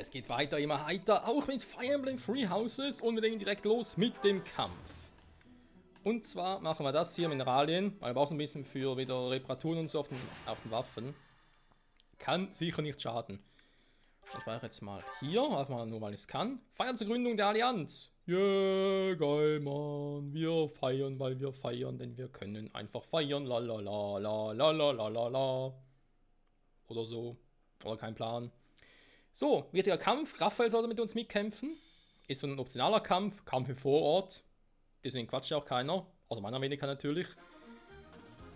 Es geht weiter, immer heiter, auch mit Fire Emblem Three Houses und wir legen direkt los mit dem Kampf. Und zwar machen wir das hier, Mineralien, weil wir brauchen ein bisschen für wieder Reparaturen und so auf den Waffen. Kann sicher nicht schaden. Ich speichere jetzt mal hier, einfach mal nur weil ich es kann. Feiern zur Gründung der Allianz. Yeah, geil, Mann. Wir feiern, weil wir feiern, denn wir können einfach feiern. La la la la la la la la la. Oder so. Oder kein Plan. So, wichtiger Kampf. Raphael sollte mit uns mitkämpfen. Ist so ein optionaler Kampf. Kampf im Vorort. Deswegen quatscht ja auch keiner. Oder meiner weniger natürlich.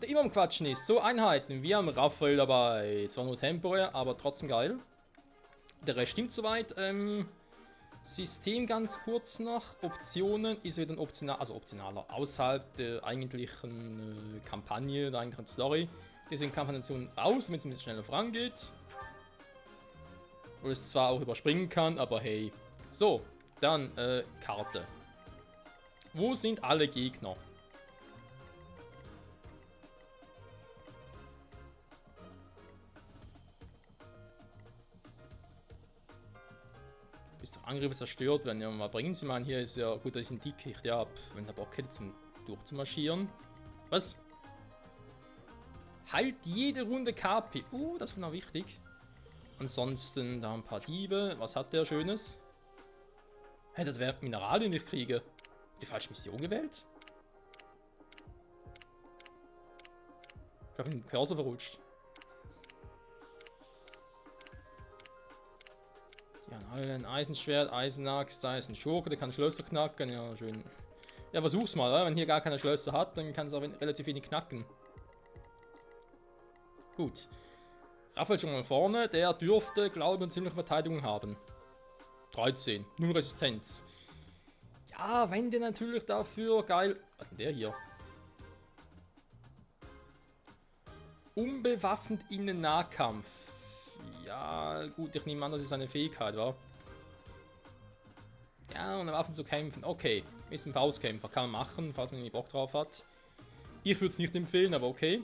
Der immer am Quatschen ist. So, Einheiten. Wir haben Raphael dabei. Zwar nur temporär, aber trotzdem geil. Der Rest stimmt soweit. System ganz kurz noch. Optionen ist wieder ein optionaler. Außerhalb der eigentlichen Kampagne, der eigentlichen Story. Deswegen kann man dann so raus, damit es ein bisschen schneller vorangeht. Wo es zwar auch überspringen kann, aber hey. So, dann Karte. Wo sind alle Gegner? Bis der Angriff zerstört werden. Ja, mal bringen sie mal. Hier ist ja gut, dass ich ein Dickicht. Ja, wenn der Bock hätte, durchzumarschieren. Was? Heilt jede Runde KP. Das ist noch wichtig. Ansonsten da ein paar Diebe. Was hat der Schönes? Hey, das wäre Mineralien, die ich kriege. Die falsche Mission gewählt? Ich habe den Cursor verrutscht. Die haben alle ein Eisenschwert, Eisenaxt, da ist ein Schurke, der kann Schlösser knacken. Ja, schön. Ja, versuch's mal, oder? Wenn hier gar keine Schlösser hat, dann kann es auch relativ wenig knacken. Gut. Raphael schon mal vorne, der dürfte, glaube ich, eine ziemliche Verteidigung haben. 13, nur Resistenz. Ja, wenn der natürlich dafür geil... Was ist denn der hier? Unbewaffnet in den Nahkampf. Ja, gut, ich nehme an, das ist eine Fähigkeit, wa? Ja, ohne Waffen zu kämpfen. Okay, ist ein Faustkämpfer, kann man machen, falls man irgendwie Bock drauf hat. Ich würde es nicht empfehlen, aber okay.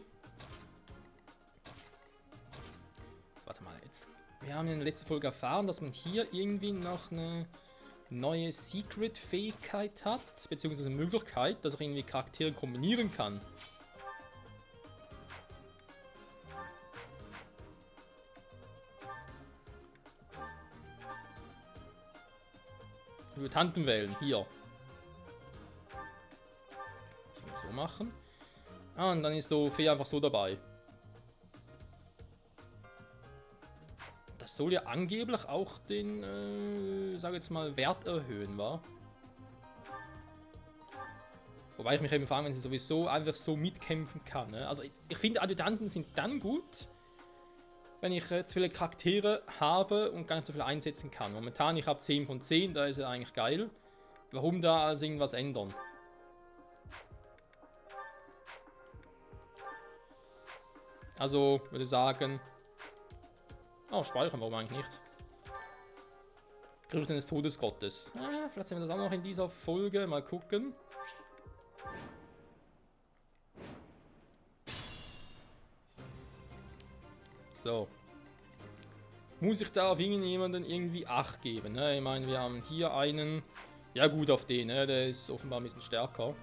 Warte mal, jetzt... Wir haben in der letzten Folge erfahren, dass man hier irgendwie noch eine neue Secret-Fähigkeit hat, beziehungsweise eine Möglichkeit, dass er irgendwie Charaktere kombinieren kann. Mutanten wählen, hier. So machen. Und dann ist Fee einfach so dabei. Das soll ja angeblich auch den, sag jetzt mal, Wert erhöhen, wa? Wobei ich mich eben frage, wenn sie sowieso einfach so mitkämpfen kann. Ne? Also ich finde, Adjutanten sind dann gut, wenn ich zu viele Charaktere habe und gar nicht so viel einsetzen kann. Momentan, ich habe 10 von 10, da ist er eigentlich geil. Warum da also irgendwas ändern? Also, würde sagen... Oh, speichern, warum eigentlich nicht? Gerüchte des Todesgottes. Vielleicht sehen wir das auch noch in dieser Folge. Mal gucken. So. Muss ich da auf irgendjemanden irgendwie Acht geben? Ne? Ich meine, wir haben hier einen... Ja gut, auf den, ne? Der ist offenbar ein bisschen stärker.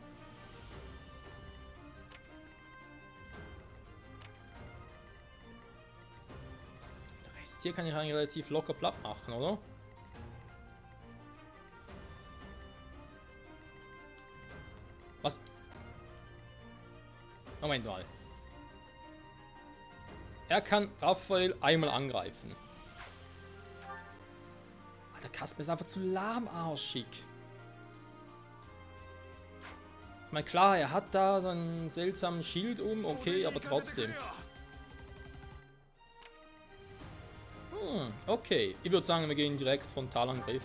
Der Rest hier kann ich eigentlich relativ locker platt machen, oder? Was? Moment mal. Er kann Raphael einmal angreifen. Der Kasper ist einfach zu lahmarschig. Ich meine, klar, er hat da so einen seltsamen Schild okay, aber trotzdem. Okay. Ich würde sagen, wir gehen direkt Frontalangriff.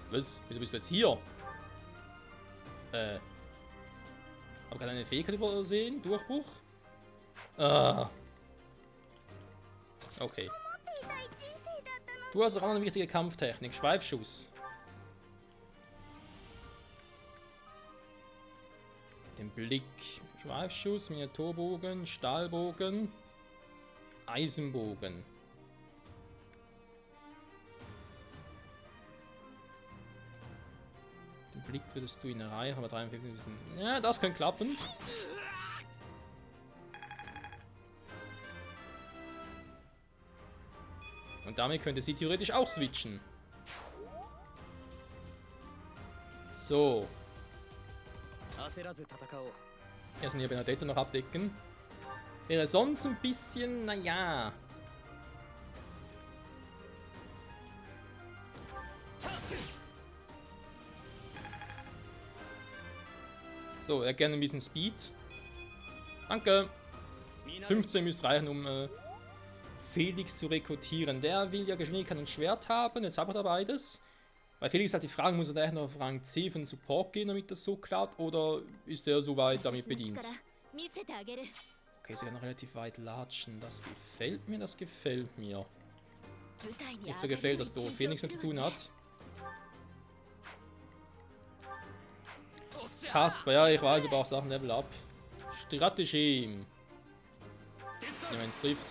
Was? Wieso bist du jetzt hier? Hab gerade eine Fähigkeit übersehen? Durchbruch? Okay. Du hast auch noch eine wichtige Kampftechnik. Schweifschuss. Den Blick. Schweifschuss, Miniaturbogen, Stahlbogen, Eisenbogen. Den Blick würdest du ihn erreichen, aber 53 wissen. Ja, das könnte klappen. Und damit könnte sie theoretisch auch switchen. So. Erstmal hier Benedetto noch abdecken. Wäre sonst ein bisschen, naja. So, er gerne ein bisschen Speed. Danke. 15 müsste reichen, um Felix zu rekrutieren. Der will ja Geschwindigkeit und Schwert haben. Jetzt hat er beides. Bei Felix halt die Frage, muss er da noch auf Rang C von Support gehen, damit das so klappt? Oder ist er soweit damit bedient? Okay, sie kann noch relativ weit latschen. Das gefällt mir, das gefällt mir. Nicht so gefällt, dass Doro Phoenix mit zu tun hat. Kasper, ja, ich weiß, aber auch Sachen Level Up. Strategie. Ja, wenn es trifft.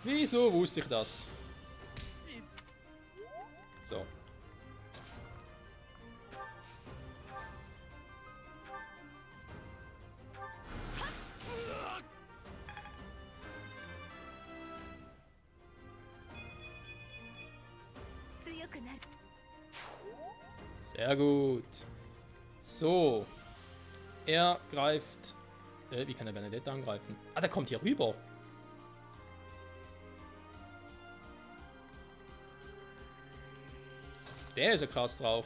Wieso wusste ich das? So. Sehr gut. So. Er greift. Wie kann er Benedetto angreifen? Ah, der kommt hier rüber. Der ist ja krass drauf.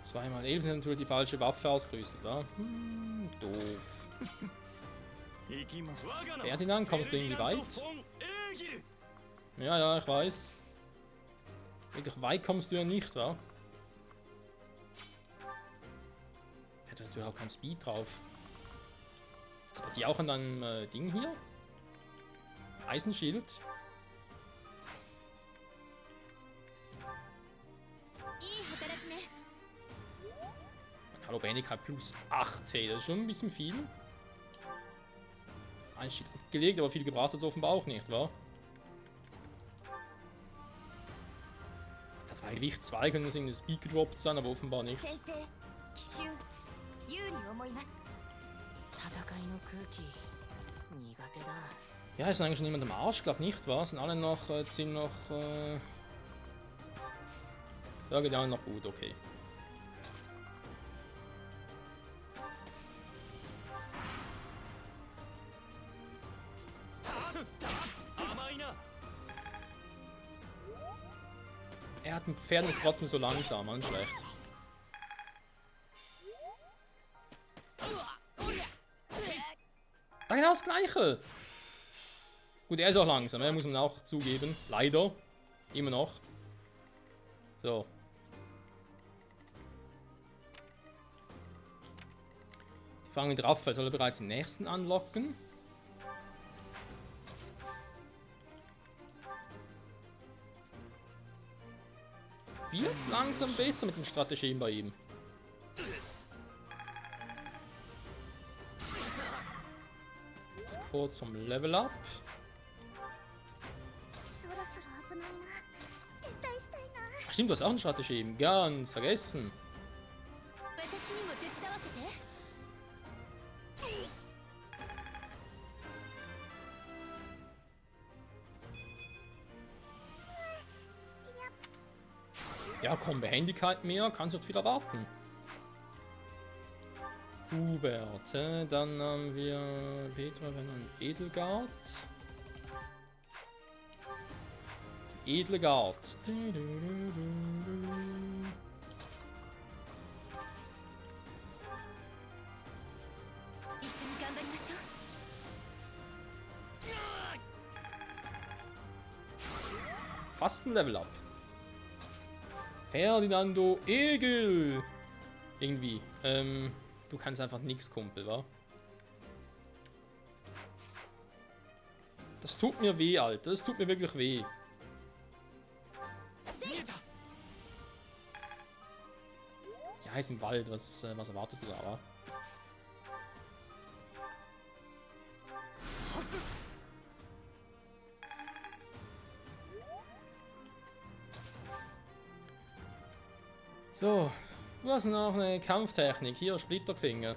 Zweimal 11 sind natürlich die falsche Waffe ausgerüstet, wa? Doof. Ferdinand, kommst du irgendwie weit? Ja, ja, ich weiß. Wirklich weit kommst du ja nicht, wa? Hat natürlich auch kein Speed drauf. Hat die auch an deinem Ding hier? Eisenschild. Hallo Benigkeit plus 8, hey, das ist schon ein bisschen viel. Ein Schild gelegt, aber viel gebracht hat es offenbar auch nicht, wa? Bei Gewicht 2 können es in den Speed gedroppt sein, aber offenbar nicht. Ja, ist eigentlich schon jemand am Arsch, glaub nicht, wa? Sind alle noch ziemlich ja, geht ja noch gut, okay. Er hat ein Pferd und ist trotzdem so langsam, man schlecht. Da genau das Gleiche. Gut, er ist auch langsam, ne? Muss man auch zugeben. Leider. Immer noch. So. Die fangen mit Raphael, soll er bereits den nächsten anlocken. Wird langsam besser mit den Strategien bei ihm. Ist kurz vom Level Up. Ach, stimmt, du hast auch eine Strategie. Ganz vergessen. Ja, komm, Behendigkeit mehr, kannst du nicht viel erwarten. Hubert, dann haben wir Petra und Edelgard. Edelgard. Fast ein Level Up. Ferdinando Egel. Irgendwie. Du kannst einfach nix, Kumpel, wa? Das tut mir weh, Alter. Das tut mir wirklich weh. Ja, ist im Wald. Was erwartest du da, wa? So, du hast noch eine Kampftechnik. Hier, Splitterklinge.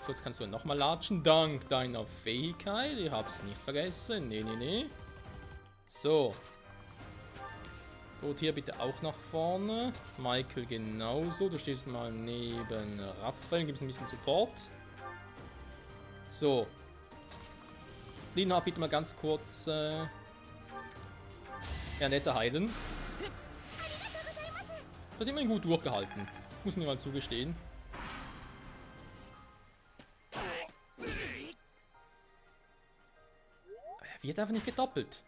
So, jetzt kannst du nochmal latschen. Dank deiner Fähigkeit. Ich hab's nicht vergessen. Nee, nee, nee. So. Gut, hier bitte auch nach vorne. Michael genauso. Du stehst mal neben Raphael. Gibst ein bisschen Support. So. Lina, bitte mal ganz kurz ja, netter heilen. Hat immerhin gut durchgehalten. Muss mir mal zugestehen. Er wird einfach nicht gedoppelt.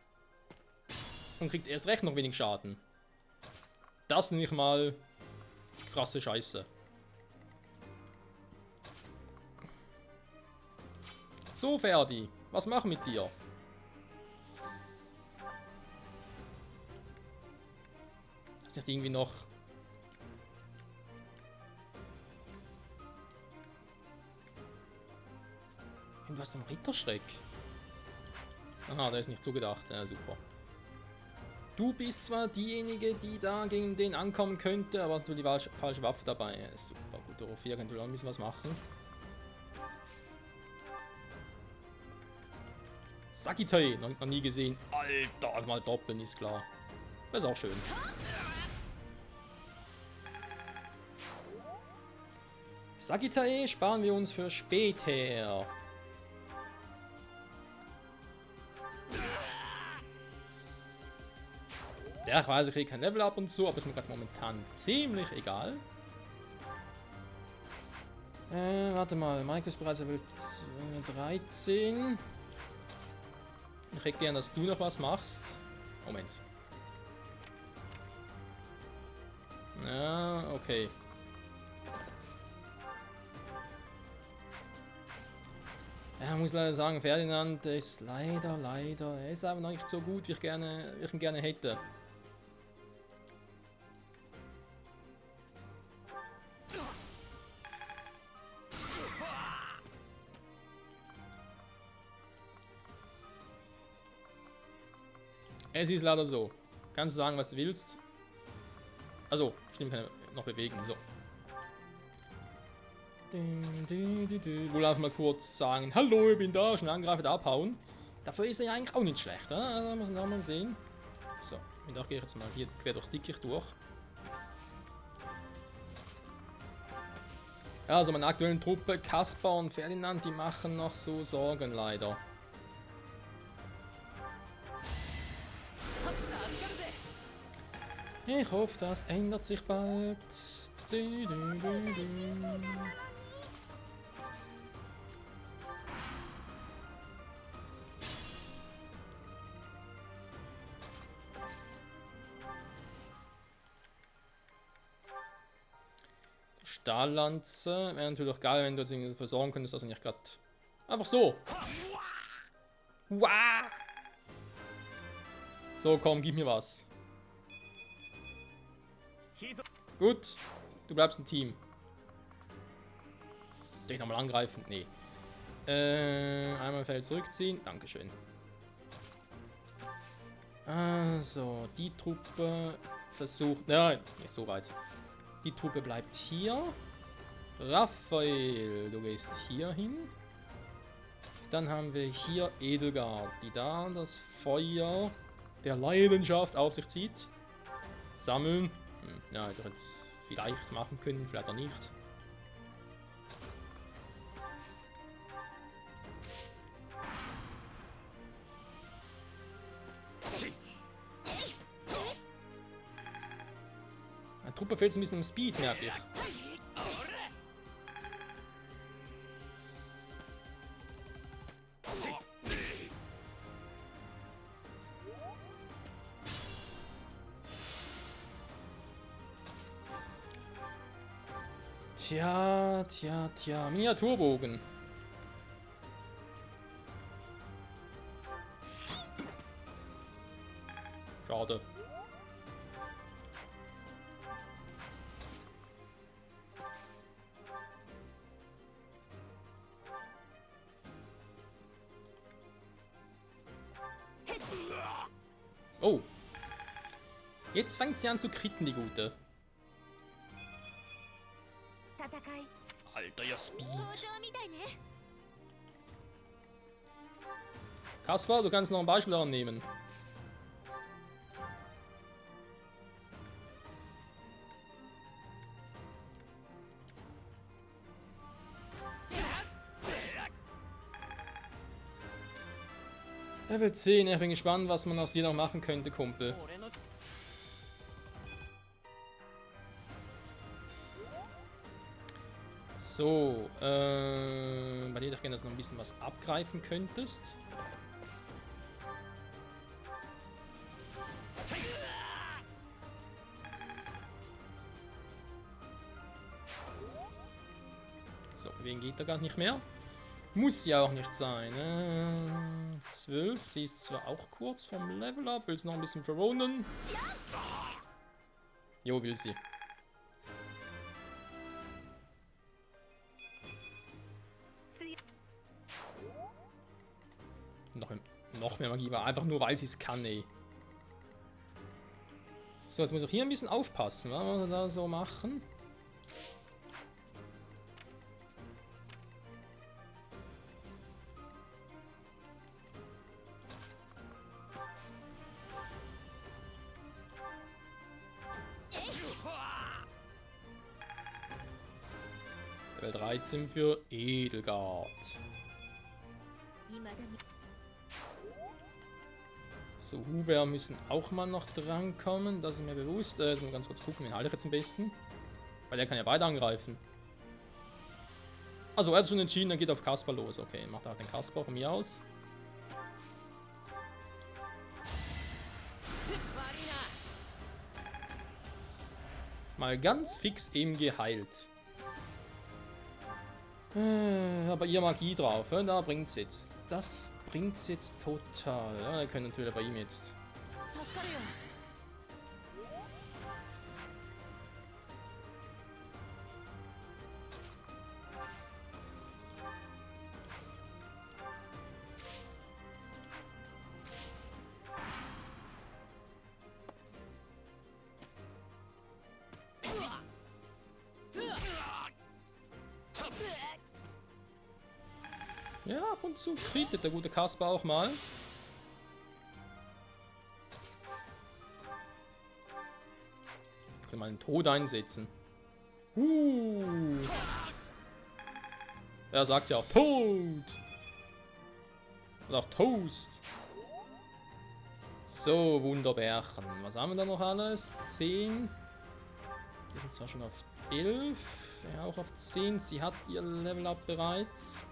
Und kriegt erst recht noch wenig Schaden. Das nicht mal krasse Scheiße. So, Ferdi. Was machen mit dir? Ist nicht irgendwie noch... Irgendwas am Ritterschreck. Aha, der ist nicht zugedacht. Ja, super. Du bist zwar diejenige, die da gegen den ankommen könnte, aber hast du die falsche Waffe dabei. Ja, super. Gut, Dorothea könnte auch ein bisschen was machen. Sagitai, noch nie gesehen. Alter, mal doppeln ist klar. Das ist auch schön. Sagitai sparen wir uns für später. Ja, ich weiß, ich kriege kein Level up und so, aber ist mir gerade momentan ziemlich egal. Warte mal, Mike ist bereits Level 13. Ich hätte gern, dass du noch was machst. Moment. Ja, okay. Ja, ich muss leider sagen, Ferdinand ist leider, er ist aber noch nicht so gut, wie ich ihn gerne hätte. Es ist leider so. Kannst du sagen, was du willst? Also, stimmt, kann ich noch bewegen. So. Wohl einfach mal kurz sagen: Hallo, ich bin da, schnell angreifen, abhauen. Dafür ist er ja eigentlich auch nicht schlecht. Also, muss man auch mal sehen. So, und da gehe ich jetzt mal hier quer durchs Dickicht durch. Ja, also meine aktuellen Truppe, Kaspar und Ferdinand, die machen noch so Sorgen leider. Ich hoffe, das ändert sich bald. Stahllanze wäre natürlich auch geil, wenn du jetzt irgendwie versorgen könntest, also nicht gerade einfach so. Wow. So, komm, gib mir was. Gut, du bleibst ein Team. Soll ich nochmal angreifen? Nee. Einmal Feld zurückziehen. Dankeschön. Also, die Truppe versucht... Nein, nicht so weit. Die Truppe bleibt hier. Raphael, du gehst hier hin. Dann haben wir hier Edelgard, die da das Feuer der Leidenschaft auf sich zieht. Sammeln. Ja, hätte ich jetzt vielleicht machen können, vielleicht auch nicht. Eine Truppe fehlt ein bisschen im Speed, merke ich. Tja. Miniaturbogen. Schade. Oh. Jetzt fängt sie an zu kritten, die Gute. Alter, ihr Speed. Kaspar, du kannst noch ein Beispiel daran nehmen. Level 10, ich bin gespannt, was man aus dir noch machen könnte, Kumpel. So, bei dir doch gerne, dass du noch ein bisschen was abgreifen könntest. So, wen geht da gar nicht mehr? Muss ja auch nicht sein. 12, sie ist zwar auch kurz vom Level Up, will sie noch ein bisschen verwohnen. Jo, will sie. Noch mehr Magie war einfach nur, weil sie es kann, ey. So, jetzt muss ich hier ein bisschen aufpassen, was wir da so machen. Level 13 für Edelgard. So, Huber müssen auch mal noch drankommen, das ist mir bewusst. Mal ganz kurz gucken, wen halte ich jetzt am besten? Weil der kann ja beide angreifen. Also, er hat schon entschieden, er geht auf Kaspar los. Okay, macht auch den Kaspar von mir aus. Mal ganz fix eben geheilt. Aber ihr Magie drauf, da bringt's jetzt. Das bringt's jetzt total. Ja, wir können natürlich bei ihm jetzt. Ja, ab und zu kriegt der gute Kaspar auch mal. Ich kann mal einen Tod einsetzen. Er sagt ja auch Tod. Und auch Toast. So, Wunderbärchen. Was haben wir da noch alles? 10. Die sind zwar schon auf 11. Ja, auch auf 10. Sie hat ihr Level-Up bereits.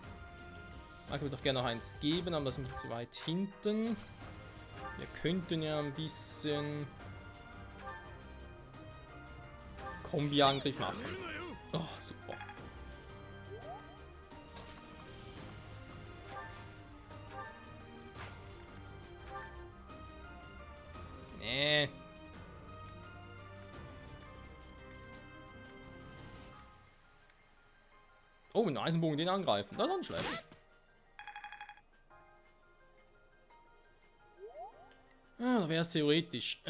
Ich würde doch gerne noch eins geben, aber das ist ein bisschen zu weit hinten. Wir könnten ja ein bisschen Kombi-Angriff machen. Oh, super. Nee. Oh, mit einem Eisenbogen den angreifen. Das ist nicht schlecht. Ah, da wäre es theoretisch.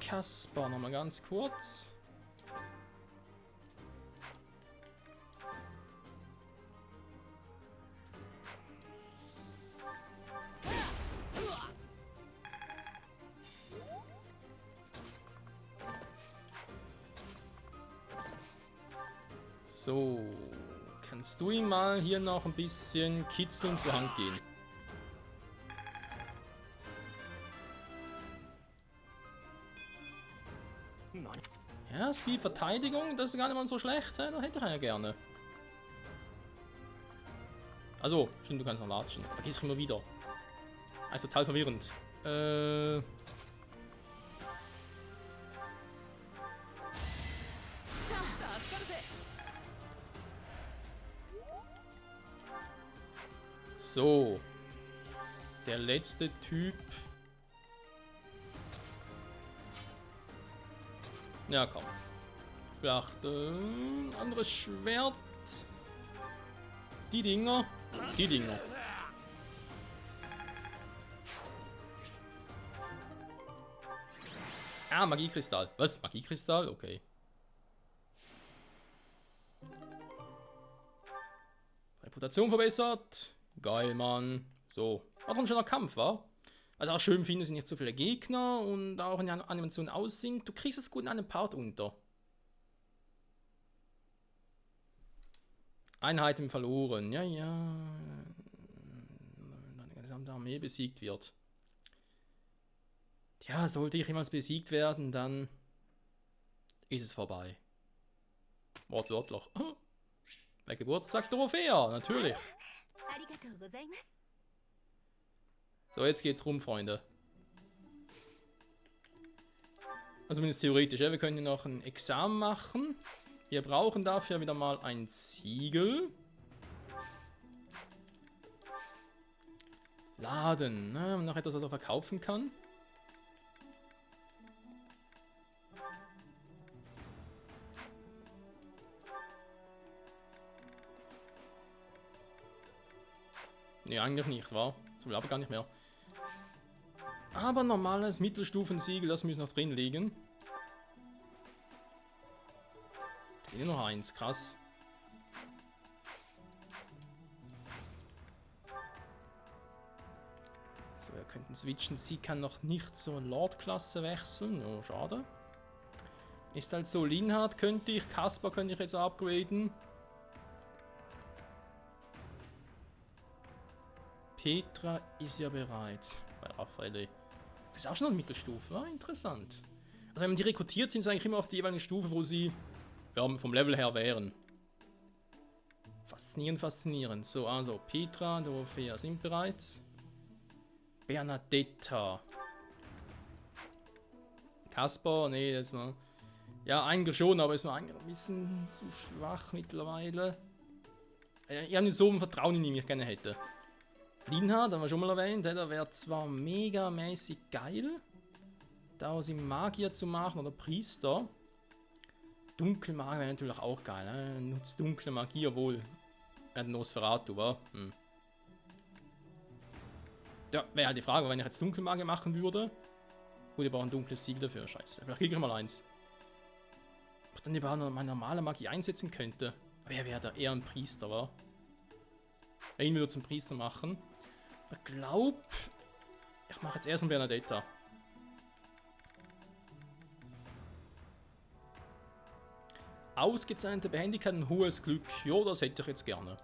Kaspar, nochmal ganz kurz. So, kannst du ihm mal hier noch ein bisschen kitzeln zur Hand gehen? Ja, Speed Verteidigung, das ist gar nicht mal so schlecht, da hätte ich ja gerne. Also, stimmt, du kannst noch latschen. Vergiss ich immer wieder. Also total verwirrend. So. Der letzte Typ. Ja, komm. Vielleicht ein anderes Schwert. Die Dinger. Die Dinger. Ah, Magiekristall. Was? Magiekristall? Okay. Reputation verbessert. Geil, Mann. So. War doch ein schöner Kampf, wa? Also auch schön finde, sind nicht so viele Gegner und auch in der Animation aussinkt. Du kriegst es gut in einem Part unter. Einheiten verloren. Ja, ja. Deine gesamte Armee besiegt wird. Ja, sollte ich jemals besiegt werden, dann ist es vorbei. Wortwörtlich. Bei Geburtstag Dorothea, natürlich. So, jetzt geht's rum, Freunde. Also zumindest theoretisch, ja, wir können hier noch ein Examen machen. Wir brauchen dafür wieder mal ein Siegel. Laden, ne? Noch etwas, was er verkaufen kann. Ne, eigentlich nicht, wahr? Das will aber gar nicht mehr. Aber normales Mittelstufensiegel, das müssen noch drin liegen. Hier noch eins, krass. So, wir könnten switchen. Sie kann noch nicht zur Lord-Klasse wechseln. Oh, schade. Ist halt so, Linhard könnte ich, Kaspar könnte ich jetzt upgraden. Petra ist ja bereits bei Raffaele. Das ist auch schon eine Mittelstufe, ah, interessant. Also wenn man die rekrutiert, sind sie eigentlich immer auf die jeweilige Stufe, wo sie ja, vom Level her wären. Faszinierend, faszinierend. So, also Petra, Dorothea sind bereits. Bernadetta. Kaspar, nee, das ist mal... Ja, eigentlich schon, aber ist mir eigentlich ein bisschen zu schwach mittlerweile. Ich habe nicht so ein Vertrauen in ihn, wie ich gerne hätte. Linhard, haben wir schon mal erwähnt, der wäre zwar megamäßig geil, da aus ihm Magier zu machen oder Priester. Dunkelmagier wäre natürlich auch geil, ne? Nutzt dunkle Magie, obwohl er Nosferatu war. Ja, wäre halt die Frage, wenn ich jetzt Dunkelmagier machen würde. Gut, ich brauche ein dunkles Siegel dafür, scheiße. Vielleicht kriege ich mal eins. Ob ich dann überhaupt noch meine normale Magie einsetzen könnte. Wer wäre da eher ein Priester, war? Ihn wieder zum Priester machen. Ich glaube, ich mache jetzt erst einen Bernadetta. Ausgezeichnete Behendigkeit und hohes Glück. Jo, das hätte ich jetzt gerne.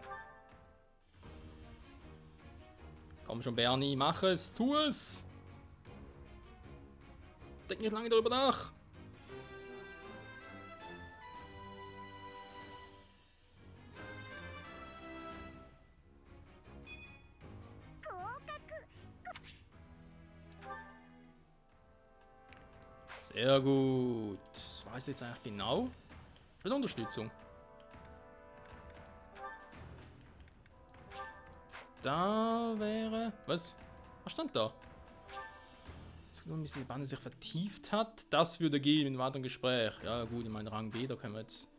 Komm schon, Bernie, mach es, tu es! Denk nicht lange darüber nach. Sehr gut. Was weiß ich jetzt eigentlich genau? Für die Unterstützung. Da wäre... Was? Was stand da? Bis die Bande sich vertieft hat. Das würde gehen in weiteren Gespräch. Ja gut, in meinen Rang B, da können wir jetzt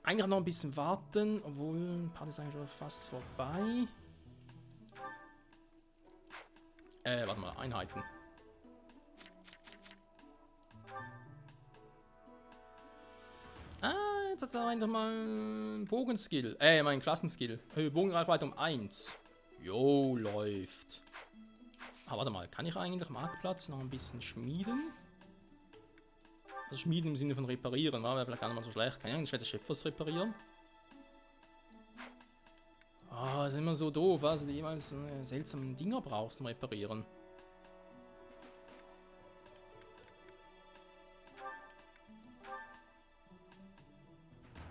eigentlich noch ein bisschen warten. Obwohl, ein paar ist eigentlich schon fast vorbei. Warte mal, Einheiten. Ah, jetzt hat es einfach mal einen Bogenskill. Mein Klassenskill. Bogenreichweite um 1. Jo, läuft. Ah, warte mal, kann ich eigentlich Marktplatz noch ein bisschen schmieden? Also schmieden im Sinne von reparieren, wäre vielleicht gar nicht mal so schlecht. Kann ich eigentlich des Schöpfers reparieren? Ah, das ist immer so doof, also du jemals seltsamen Dinger brauchst zum Reparieren.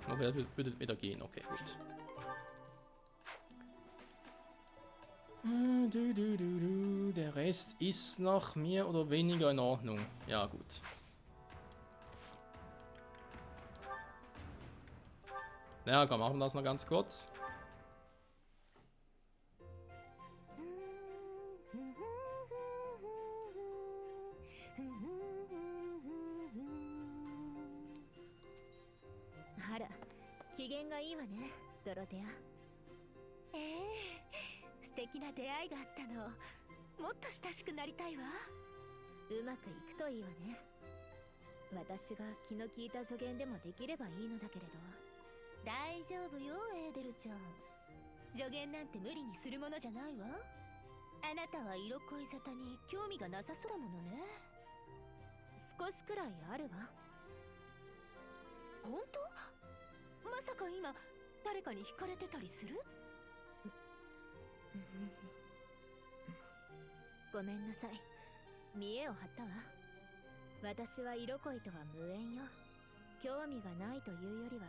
Okay, würde wieder gehen, okay, gut. Der Rest ist noch mehr oder weniger in Ordnung. Ja, gut. Ja, komm, machen wir das noch ganz kurz. 縁がいいわね、ドロテア。素敵な出会いがあったの。もっと親しくなりたいわ。うまくいくといいわね。私が気の利いた助言でもできればいいのだけれど。大丈夫よ、エーデルちゃん。助言なんて無理にするものじゃないわ。あなたは色恋沙汰に興味がなさそうだものね。少しくらいあるわ。本当？まさか今誰かに惹かれてたりする？ごめんなさい、見栄を張ったわ。私は色恋とは無縁よ。興味がないというよりは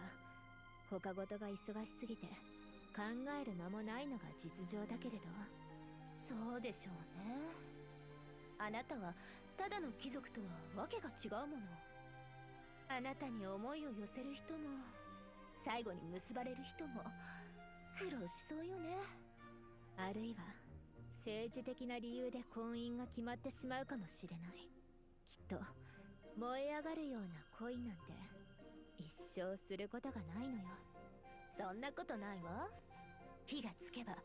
他事が忙しすぎて考える間もないのが実情だけれど。そうでしょうね。あなたはただの貴族とはわけが違うもの。あなたに思いを寄せる人も最後に結ばれる人も苦労しそうよね。あるいは政治的な理由で婚姻が決まってしまうかもしれない。きっと燃え上がるような恋なんて一生することがないのよ。そんなことないわ。火がつけば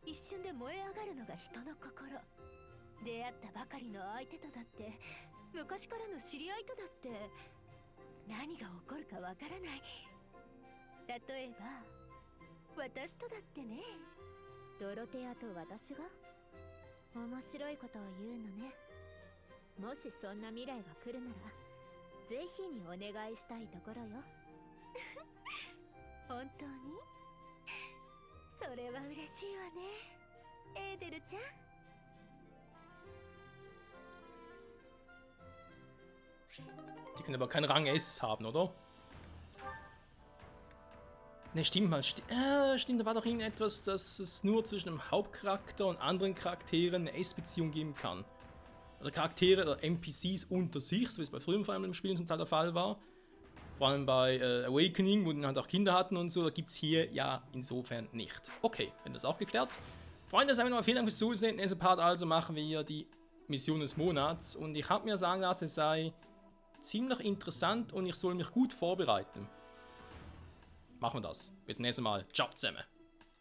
一瞬で燃え上がるのが人の心。出会ったばかりの相手とだって昔からの知り合いとだって何が起こるかわからない。例えば私とだってね。ドロテアと私が？面白いことを言うのね。もしそんな未来が来るならぜひにお願いしたいところよ。本当に？それは嬉しいわね、エーデルちゃん。Die können aber keinen Rang S haben, oder? Ne, stimmt mal. Stimmt, da war doch irgendetwas, dass es nur zwischen dem Hauptcharakter und anderen Charakteren eine S-Beziehung geben kann. Also Charaktere oder NPCs unter sich, so wie es bei früheren Fire Emblem Spielen zum Teil der Fall war. Vor allem bei Awakening, wo die halt auch Kinder hatten und so, da gibt es hier ja insofern nicht. Okay, wenn das auch geklärt. Freunde, sagen wir nochmal vielen Dank fürs Zusehen. Nächster Part also machen wir hier die Mission des Monats. Und ich habe mir sagen lassen, es sei ziemlich interessant und ich soll mich gut vorbereiten. Machen wir das. Bis zum nächsten Mal. Ciao zusammen.